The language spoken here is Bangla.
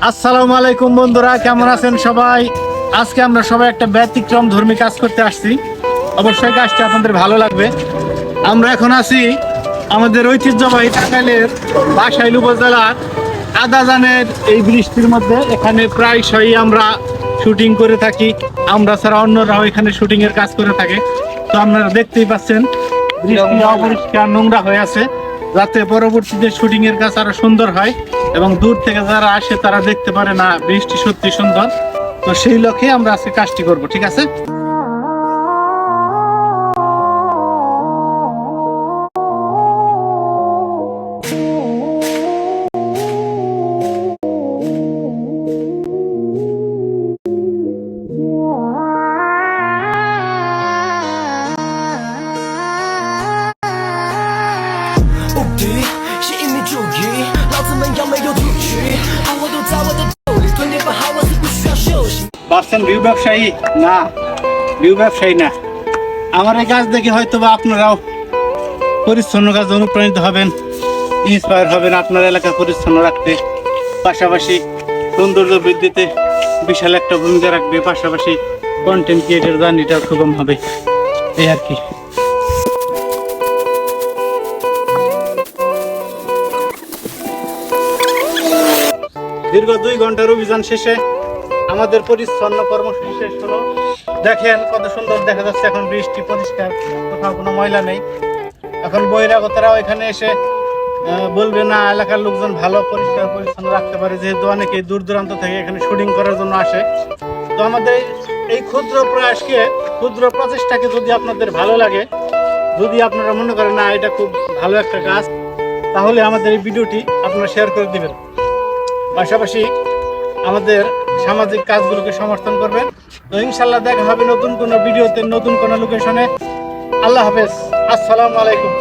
আসসালামু আলাইকুম বন্ধুরা, কেমন আছেন সবাই? আজকে আমরা সবাই একটা ব্যতিক্রম ধর্মী কাজ করতে আসছি। অবশ্যই কাজটা আপনাদের ভালো লাগবে। আমরা এখন আছি আমাদের ঐতিহ্যবাহী টাঙ্গাইলের বাসাইল উপজেলার আদাজানের এই বৃষ্টির মধ্যে। এখানে প্রায়শই আমরা শুটিং করে থাকি, আমরা ছাড়া অন্যরাও এখানে শুটিং এর কাজ করে থাকে। তো আপনারা দেখতেই পাচ্ছেন বৃষ্টি অপরিষ্কার নোংরা হয়ে আছে, যাতে পরবর্তীতে শুটিং এর কাজ আরো সুন্দর হয় এবং দূর থেকে যারা আসে তারা দেখতে পারে না বৃষ্টি সত্যি সুন্দর। তো সেই লক্ষ্যে আমরা আজকে কাজটি করব, ঠিক আছে? পারছেন ভিউ ব্যবসায়ী না, ভিউ ব্যবসায়ী না। আমার এই কাজ দেখে হয়তো বা আপনারাও পরিচ্ছন্ন কাজ অনুপ্রাণিত হবেন, ইন্সপায়ার হবেন আপনার এলাকা পরিচ্ছন্ন রাখতে। পাশাপাশি সৌন্দর্য বৃদ্ধিতে বিশাল একটা ভূমিকা রাখবে, পাশাপাশি কন্টেন্ট ক্রিয়েটর জার্নিটাও সুগম হবে, এই আর কি। দীর্ঘ 2 ঘন্টার অভিযান শেষে আমাদের পরিচ্ছন্ন কর্মসূচি শেষ হলো। দেখেন কত সুন্দর দেখা যাচ্ছে, এখন বৃষ্টি পরিষ্কার, কোথাও কোনো ময়লা নেই। এখন বহিরাগতরাও এখানে এসে বলবে না এলাকার লোকজন ভালো পরিষ্কার পরিচ্ছন্ন রাখতে পারে, যেহেতু অনেকেই দূর দূরান্ত থেকে এখানে শুটিং করার জন্য আসে। তো আমাদের এই ক্ষুদ্র প্রয়াসকে, ক্ষুদ্র প্রচেষ্টাকে যদি আপনাদের ভালো লাগে, যদি আপনারা মনে করেন না এটা খুব ভালো একটা কাজ, তাহলে আমাদের এই ভিডিওটি আপনারা শেয়ার করে দিবেন। পাশাপাশি আমাদের সামাজিক কাজগুলোকে সমর্থন করবেন। তো ইনশাল্লাহ দেখা হবে নতুন কোনো ভিডিওতে, নতুন কোনো লোকেশনে। আল্লাহ হাফেজ, আসসালামু আলাইকুম।